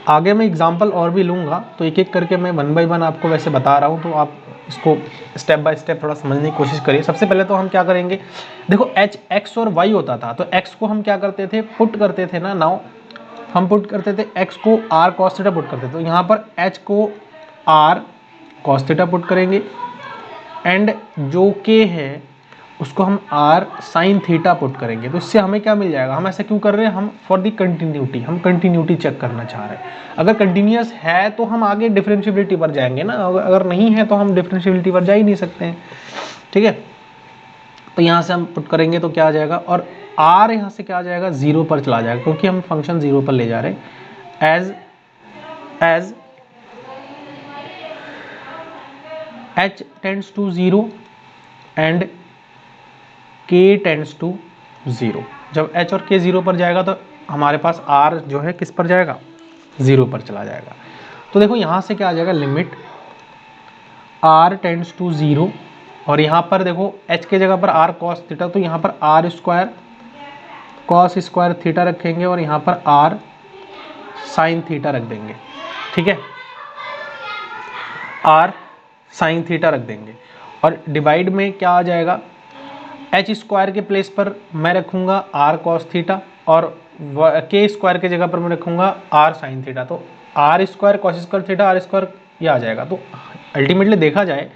A: आगे मैं एग्जांपल और भी लूँगा, तो एक एक करके मैं 1 बाय 1 आपको वैसे बता रहा हूँ, तो आप इसको स्टेप बाय स्टेप थोड़ा समझने की कोशिश करिए। सबसे पहले तो हम क्या करेंगे, देखो एच एक्स और वाई होता था, तो एक्स को हम क्या करते थे, पुट करते थे ना। नाउ हम पुट करते थे एक्स को आर कॉस थीटा पुट करते थे, तो यहाँ पर एच को आर कॉस थीटा पुट करेंगे, एंड जो के है उसको हम r sin थीटा पुट करेंगे तो इससे हमें क्या मिल जाएगा। हम ऐसा क्यों कर रहे हैं, हम फॉर दी कंटिन्यूटी, हम कंटिन्यूटी चेक करना चाह रहे हैं। अगर कंटिन्यूस है तो हम आगे डिफरेंशिएबिलिटी पर जाएंगे ना, अगर नहीं है तो हम डिफरेंशिएबिलिटी पर जा ही नहीं सकते हैं, ठीक है। तो यहाँ से हम पुट करेंगे तो क्या आ जाएगा, और r यहाँ से क्या आ जाएगा, 0 पर चला जाएगा क्योंकि हम फंक्शन 0 पर ले जा रहे हैं। As h tends to 0 and k tends to 0, जब h और k 0 पर जाएगा तो हमारे पास r जो है किस पर जाएगा, 0 पर चला जाएगा। तो देखो यहाँ से क्या आ जाएगा, लिमिट r टेंड्स टू 0, और यहाँ पर देखो h के जगह पर r cos थीटा, तो यहाँ पर r square cos square theta रखेंगे और यहाँ पर r sin थीटा रख देंगे, ठीक है, r sin थीटा रख देंगे। और डिवाइड में क्या आ जाएगा, h स्क्वायर के प्लेस पर मैं रखूँगा r cos थीटा और k स्क्वायर के जगह पर मैं रखूँगा r sin थीटा, तो r square cos square theta r square ये आ जाएगा। तो अल्टीमेटली देखा जाए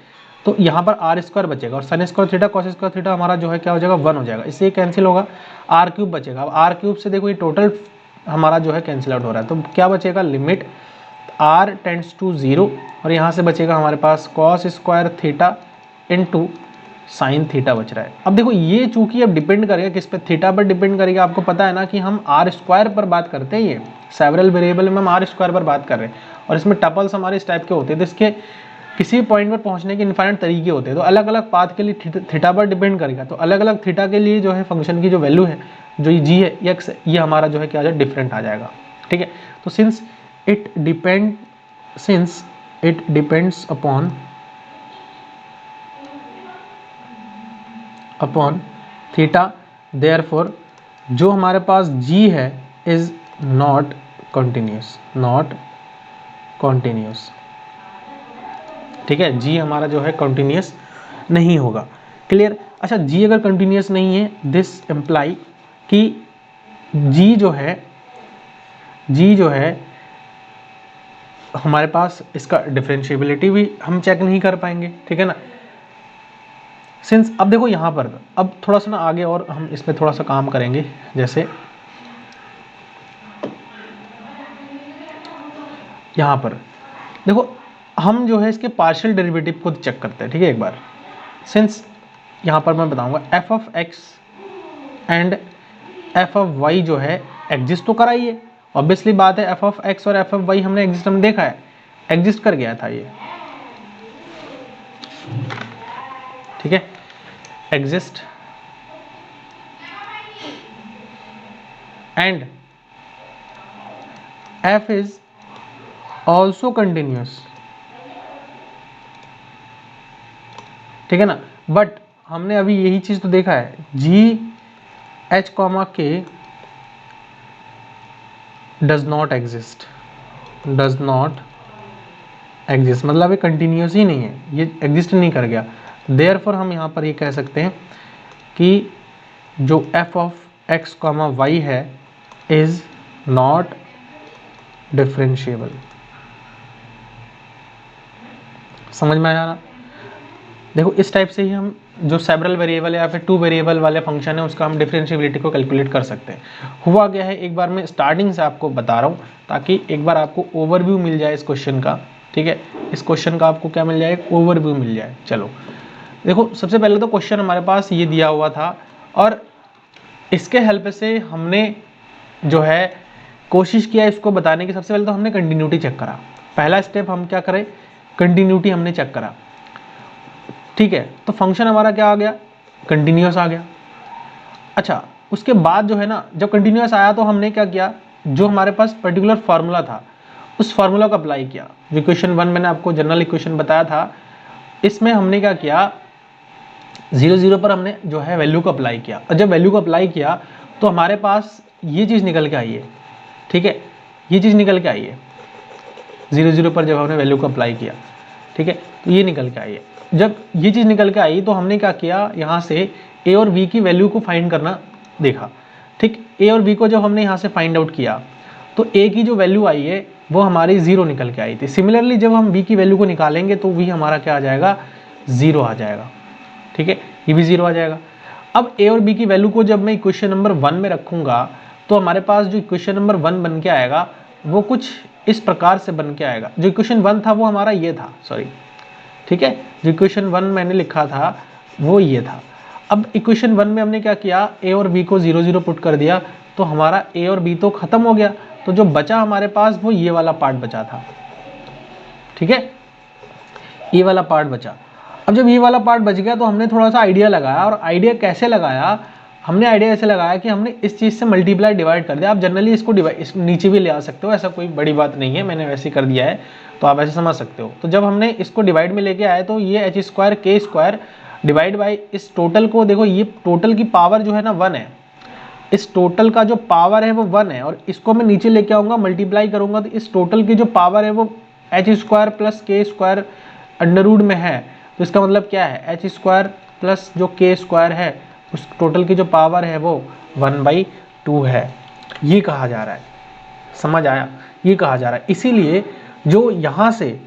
A: तो यहाँ पर r स्क्वायर बचेगा और sin square theta cos square theta हमारा जो है क्या हो जाएगा, 1 हो जाएगा, इससे कैंसिल होगा, r क्यूब बचेगा। अब r क्यूब से देखो ये टोटल हमारा जो है कैंसिल आउट हो रहा है, तो क्या बचेगा, लिमिट r टेंड्स टू 0 और यहाँ से बचेगा हमारे पास cos square theta into sine theta बच रहा है। अब देखो ये चूंकि अब डिपेंड करेगा किस पे, थीटा पर डिपेंड करेगा। आपको पता है ना कि हम r स्क्वायर पर बात करते हैं, ये सेवरल वेरिएबल में हम r स्क्वायर पर बात कर रहे हैं और इसमें टपल्स हमारे इस टाइप के होते हैं, तो इसके किसी पॉइंट पर पहुंचने के इनफाइनाइट तरीके होते हैं, तो अलग अलग पाथ के लिए थीटा पर डिपेंड करेगा। तो अलग अलग थीटा के लिए जो है फंक्शन की जो वैल्यू है, जो जी है एक्स, ये हमारा जो है क्या आ जाए, डिफरेंट आ जाएगा, ठीक है। तो since it depends upon theta, therefore जो हमारे पास g है इज नॉट कॉन्टिन्यूस, ठीक है, g हमारा जो है कॉन्टिन्यूस नहीं होगा, क्लियर। अच्छा, g अगर कॉन्टिन्यूस नहीं है, दिस इम्प्लाई कि g जो है हमारे पास इसका डिफरेंशिएबिलिटी भी हम चेक नहीं कर पाएंगे, ठीक है ना। सिंस अब देखो यहाँ पर अब थोड़ा सा ना आगे और हम इस पर थोड़ा सा काम करेंगे, जैसे यहाँ पर देखो हम जो है इसके पार्शियल डेरिवेटिव को चेक करते हैं, ठीक है, एक बार। सिंस यहाँ पर मैं बताऊंगा f of x and f of y जो है एग्जिस्ट तो करा ही है, ऑब्वियसली बात है, f ऑफ x और f ऑफ y हमने एग्जिस्ट हमने देखा है, एग्जिस्ट कर गया था ये, ठीक है, exist and f is also continuous, ठीक है ना। बट हमने अभी यही चीज तो देखा है, g h comma k does not exist, मतलब ये कंटिन्यूस ही नहीं है, ये एग्जिस्ट नहीं कर गया। देयरफॉर हम यहाँ पर ये कह सकते हैं कि जो f of x comma y है इज नॉट डिफरेंशिएबल। समझ में आया ना। देखो इस टाइप से ही हम जो सेवरल वेरिएबल या फिर 2 वेरिएबल वाले फंक्शन है उसका हम डिफरेंशिएबिलिटी को कैलकुलेट कर सकते हैं। हुआ क्या है, एक बार मैं स्टार्टिंग से आपको बता रहा हूँ ताकि एक बार आपको ओवरव्यू मिल जाए इस क्वेश्चन का, ठीक है, इस क्वेश्चन का आपको क्या मिल जाए, ओवरव्यू मिल जाए। चलो देखो, सबसे पहले तो क्वेश्चन हमारे पास ये दिया हुआ था और इसके हेल्प से हमने जो है कोशिश किया इसको बताने की। सबसे पहले तो हमने कंटिन्यूटी चेक करा, पहला स्टेप हम क्या करें, कंटिन्यूटी हमने चेक करा, ठीक है। तो फंक्शन हमारा क्या आ गया, कंटिन्यूस आ गया। अच्छा, उसके बाद जो है ना, जब कंटिन्यूस आया तो हमने क्या किया, जो हमारे पास पर्टिकुलर फार्मूला था उस फार्मूला को अप्लाई किया। जो इक्वेशन 1 मैंने आपको जनरल इक्वेशन बताया था, इसमें हमने क्या किया, 0 0 पर हमने जो है वैल्यू को अप्लाई किया, और जब वैल्यू को अप्लाई किया तो हमारे पास ये चीज़ निकल के आई है, ठीक है, ये चीज़ निकल के आई है 0 0 पर जब हमने वैल्यू को अप्लाई किया, ठीक है, तो ये निकल के आई है। जब ये चीज़ निकल के आई तो हमने क्या किया, यहाँ से a और b की वैल्यू को फाइंड करना देखा, ठीक। a और b को जब हमने यहाँ से फाइंड आउट किया तो a की जो वैल्यू आई है वो हमारी 0 निकल के आई थी। सिमिलरली जब हम b की वैल्यू को निकालेंगे तो भी हमारा क्या आ जाएगा, 0 आ जाएगा, ठीक है, ये भी 0 आ जाएगा। अब ए और बी की वैल्यू को जब मैं इक्वेशन नंबर 1 में रखूंगा तो हमारे पास जो इक्वेशन नंबर 1 बन के आएगा वो कुछ इस प्रकार से बन के आएगा। जो इक्वेशन 1 था वो हमारा ये था, सॉरी, ठीक है, जो इक्वेशन 1 मैंने लिखा था वो ये था। अब इक्वेशन 1 में हमने क्या किया, ए और बी को 0 0 पुट कर दिया, तो हमारा ए और बी तो खत्म हो गया, तो जो बचा हमारे पास वो ये वाला पार्ट बचा था, ठीक है, ये वाला पार्ट बचा। अब जब ये वाला पार्ट बच गया तो हमने थोड़ा सा आइडिया लगाया, और आइडिया कैसे लगाया, हमने आइडिया ऐसे लगाया कि हमने इस चीज़ से मल्टीप्लाई डिवाइड कर दिया। आप जनरली इसको इस नीचे भी ले आ सकते हो, ऐसा कोई बड़ी बात नहीं है, मैंने वैसे कर दिया है तो आप ऐसे समझ सकते हो। तो जब हमने इसको डिवाइड में लेके आए तो ये एच स्क्वायर के स्क्वायर डिवाइड बाई इस टोटल को, देखो ये टोटल की पावर जो है ना 1 है, इस टोटल का जो पावर है वो 1 है, और इसको मैं नीचे लेके आऊँगा मल्टीप्लाई करूँगा तो इस टोटल की जो पावर है वो एच स्क्वायर प्लस के स्क्वायर अंडर रूट में है। तो इसका मतलब क्या है, एच स्क्वायर प्लस जो के स्क्वायर है उस टोटल की जो पावर है वो 1/2 है, ये कहा जा रहा है। समझ आया, ये कहा जा रहा है। इसीलिए जो यहाँ से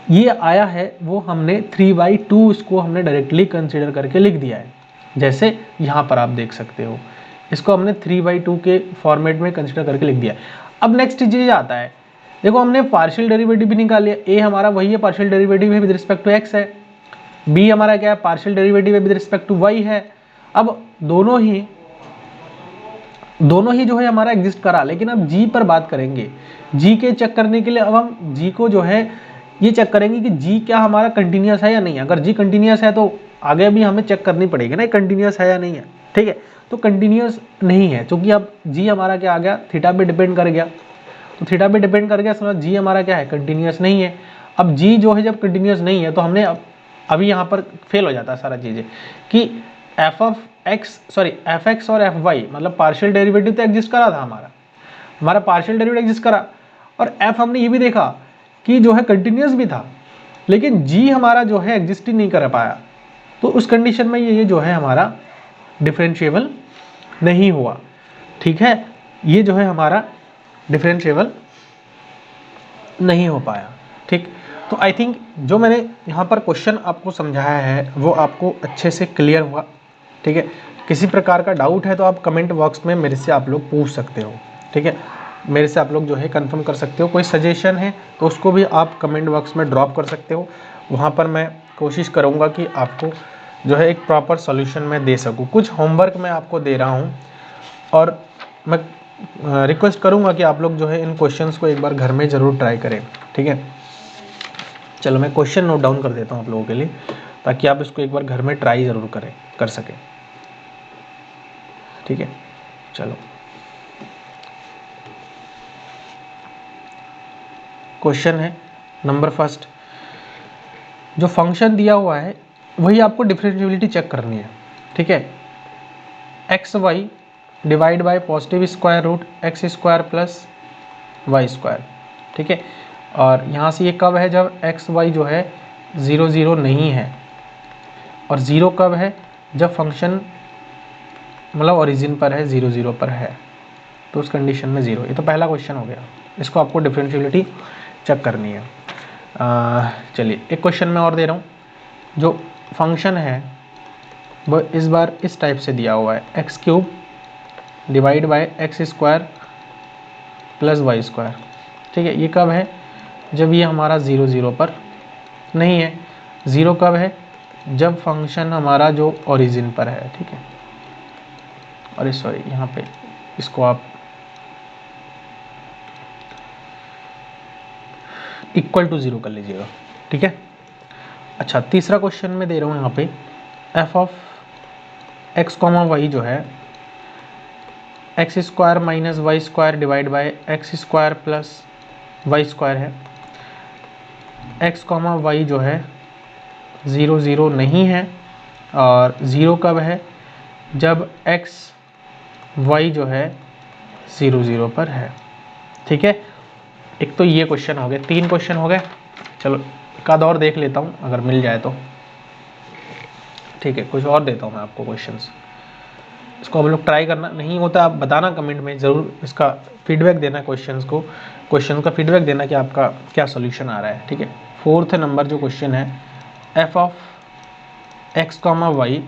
A: ये आया है वो हमने 3/2 इसको हमने डायरेक्टली कंसिडर करके लिख दिया है, जैसे यहाँ पर आप देख सकते हो, इसको हमने 3/2 के फॉर्मेट में कंसिडर करके लिख दिया है। अब नेक्स्ट चीज आता है, देखो हमने पार्शियल डेरिवेटिव भी निकाल लिया, ए हमारा वही है, पार्शियल डेरिवेटिव है विद रिस्पेक्ट टू एक्स है, बी हमारा क्या है, पार्शियल डेरिवेटिव है विद रिस्पेक्ट टू वाई है। अब दोनों ही जो है हमारा एग्जिस्ट करा, लेकिन अब जी पर बात करेंगे। जी के चेक करने के लिए अब हम जी को जो है ये चेक करेंगे कि जी क्या हमारा कंटिन्यूस है या नहीं है। अगर जी कंटिन्यूस है तो आगे भी हमें चेक करनी पड़ेगी ना कंटिन्यूस है या नहीं है, ठीक है। तो कंटिन्यूस नहीं है, क्योंकि अब जी हमारा क्या आ गया, थीटा पे डिपेंड कर गया, तो थीटा पे डिपेंड कर गया, समझ जी हमारा क्या है, कंटिन्यूस नहीं है। अब जी जो है जब कंटिन्यूस नहीं है तो हमने अभी यहाँ पर फेल हो जाता है सारा चीज़ें कि एफ एक्स और एफ वाई मतलब पार्शियल डेरिवेटिव तो एग्जिस्ट करा था, हमारा पार्शियल डेरिवेटिव एग्जिस्ट करा, और एफ हमने ये भी देखा कि जो है कंटिन्यूस भी था, लेकिन जी हमारा जो है एग्जिस्ट ही नहीं कर पाया। तो उस कंडीशन में ये जो है हमारा डिफरेंशिएबल नहीं हुआ, ठीक है, ये जो है हमारा डिफरेंशिएबल नहीं हो पाया, ठीक। तो आई थिंक जो मैंने यहाँ पर क्वेश्चन आपको समझाया है वो आपको अच्छे से क्लियर हुआ, ठीक है। किसी प्रकार का डाउट है तो आप कमेंट बॉक्स में मेरे से आप लोग पूछ सकते हो, ठीक है, मेरे से आप लोग जो है कंफर्म कर सकते हो। कोई सजेशन है तो उसको भी आप कमेंट बॉक्स में ड्रॉप कर सकते हो, वहाँ पर मैं कोशिश करूँगा कि आपको जो है एक प्रॉपर सॉल्यूशन मैं दे सकूँ। कुछ होमवर्क मैं आपको दे रहा हूँ, और मैं रिक्वेस्ट करूँगा कि आप लोग जो है इन क्वेश्चंस को एक बार घर में ज़रूर ट्राई करें, ठीक है। चलो मैं क्वेश्चन नोट डाउन कर देता हूँ आप लोगों के लिए, ताकि आप इसको एक बार घर में ट्राई ज़रूर कर सकें, ठीक है। चलो क्वेश्चन है नंबर फर्स्ट, जो फंक्शन दिया हुआ है वही आपको डिफरेंशिएबिलिटी चेक करनी है, ठीक है। X y divide by positive square root x square plus Y square, ठीक है। और यहाँ से ये कब है, जब एक्स वाई जो है 0 0 नहीं है, और 0 कब है, जब फंक्शन मतलब ओरिजिन पर है, 0 0 पर है, तो उस कंडीशन में 0। ये तो पहला क्वेश्चन हो गया, इसको आपको डिफरेंशिएबिलिटी चेक करनी है। चलिए एक क्वेश्चन मैं और दे रहा हूँ, जो फंक्शन है वो इस बार इस टाइप से दिया हुआ है, x cube divide by x square plus Y square, ठीक है। ये कब है, जब ये हमारा 0 0 पर नहीं है। 0 कब है, जब फंक्शन हमारा जो ओरिजिन पर है, ठीक है। और सॉरी यहाँ पे इसको आप इक्वल टू 0 कर लीजिएगा, ठीक है। अच्छा तीसरा क्वेश्चन मैं दे रहा हूँ यहाँ पे, f of x comma Y जो है x square minus y square divide by x square plus Y square है। एक्स कॉमा वाई जो है 0 0 नहीं है, और 0 कब है, जब एक्स वाई जो है 0 0 पर है, ठीक है। एक तो ये क्वेश्चन हो गए, 3 क्वेश्चन हो गए। चलो एक आध और देख लेता हूँ अगर मिल जाए तो, ठीक है। कुछ और देता हूँ मैं आपको क्वेश्चंस, इसको हम लोग ट्राई करना, नहीं होता आप बताना कमेंट में ज़रूर, इसका फीडबैक देना, क्वेश्चन का फीडबैक देना कि आपका क्या सोल्यूशन आ रहा है, ठीक है। 4th नंबर जो क्वेश्चन है, f of x comma y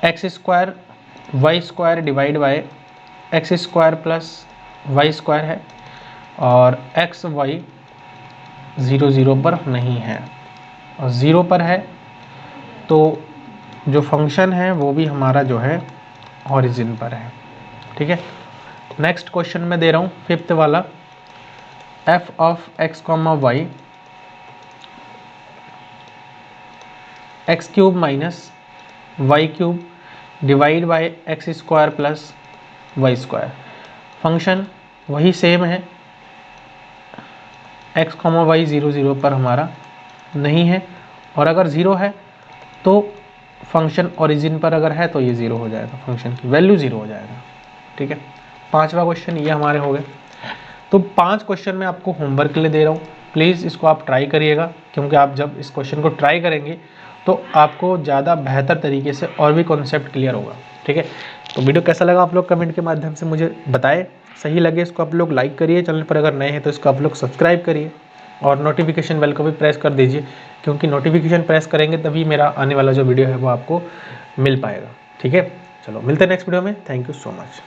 A: x square y square divide by x square plus Y square है और एक्स वाई 0 0 पर नहीं है और 0 पर है तो जो फंक्शन है वो भी हमारा जो है ओरिजिन पर है। ठीक है, नेक्स्ट क्वेश्चन में दे रहा हूँ फिफ्थ वाला, f of x comma y x cube minus y cube divide by x square plus Y square. Function वही सेम है, एक्स कॉमा वाई 0 0 पर हमारा नहीं है और अगर 0 है तो फंक्शन ओरिजिन पर अगर है तो ये 0 हो जाएगा, फंक्शन की वैल्यू 0 हो जाएगा। ठीक है, पांचवा क्वेश्चन ये हमारे हो गए। तो 5 क्वेश्चन मैं आपको होमवर्क के लिए दे रहा हूँ, प्लीज़ इसको आप ट्राई करिएगा, क्योंकि आप जब इस क्वेश्चन को ट्राई करेंगे तो आपको ज़्यादा बेहतर तरीके से और भी कॉन्सेप्ट क्लियर होगा। ठीक है, तो वीडियो कैसा लगा आप लोग कमेंट के माध्यम से मुझे बताएं, सही लगे इसको आप लोग लाइक करिए, चैनल पर अगर नए हैं तो इसको आप लोग सब्सक्राइब करिए और नोटिफिकेशन बेल को भी प्रेस कर दीजिए, क्योंकि नोटिफिकेशन प्रेस करेंगे तभी मेरा आने वाला जो वीडियो है वो आपको मिल पाएगा। ठीक है, चलो मिलते हैं नेक्स्ट वीडियो में, थैंक यू सो मच।